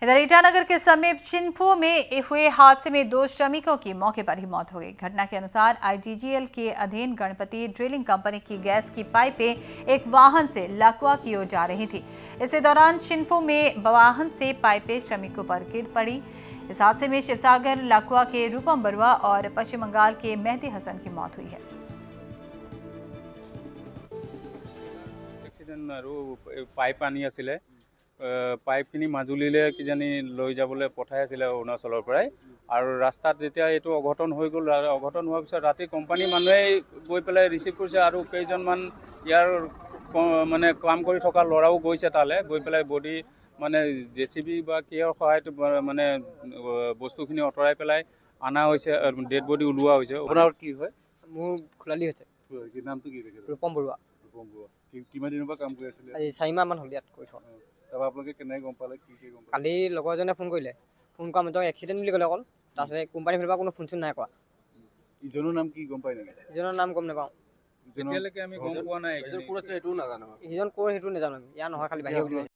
इधर ईटानगर के समीप चिंफू में हुए हादसे में 2 श्रमिकों की मौके पर ही मौत हो गई। घटना के अनुसार आईजीजीएल के अधीन गणपति ड्रिलिंग कंपनी की गैस की पाइपें एक वाहन से लखवा की ओर जा रही थी। इसी दौरान चिंफू में वाहन से पाइपें श्रमिकों पर गिर पड़ी। इस हादसे में शिवसागर लखवा के रूपम बरुआ और पश्चिम बंगाल के मेहदी हसन की मौत हुई है। पाइप आनी आছিলে पाइपখিনি মাজুলীলৈ কিজানি লৈ যাবলৈ পঠাই আছিলে অৰুণাচলৰ পৰাই আৰু ৰাস্তাত যেতিয়া এইটো অঘটন হৈ গ'ল অঘটন হোৱাৰ পিছত ৰাতি কোম্পানী মানুহে গৈ পেলাই ৰিচিভ কৰিছে আৰু কেইজনমান ইয়াৰ মানে কাম কৰি থকা ল'ৰাও গৈছে তালৈ গৈ পেলাই বডি মানে জেচিবি বা কিহৰ সহায়ত মানে বস্তুখিনি অতৰাই পেলাই আনা হৈছে ডেড বডি ওলোৱা হৈছে। আপোনাৰ কি হয়? মোৰ খুলালি হৈছে। কি নামটো কি দেখে? ৰূপম বৰুৱা। ৰূপম বৰুৱা কিমান দিনৰ পৰা কাম কৰি আছিলে? আজি 4 মাহ মান হ'ল ইয়াত কৰি থকা। তবে আপোনালোকে কেনে গম পালে কি গম পালে? কালি লগৰজনে ফোন কৰিলে, ফোন কৰা মতে এক্সিডেণ্ট বুলি ক'লে অকল। তাৰপিছত কোম্পানী ফালৰ পৰা কোনো ফোন চোন নাই কৰা। ইজনৰ নাম কি গম পাই নেকি? ইজনৰ নাম গম নাপাওঁ। এতিয়ালৈকে আমি গম পোৱা নাই। ইজন ক'ৰ সেইটো নাজানো। ইজন ক'ৰ সেইটো নাজানো। ইয়াৰ নহয় খালি বাহিৰ বুলি কৈছে।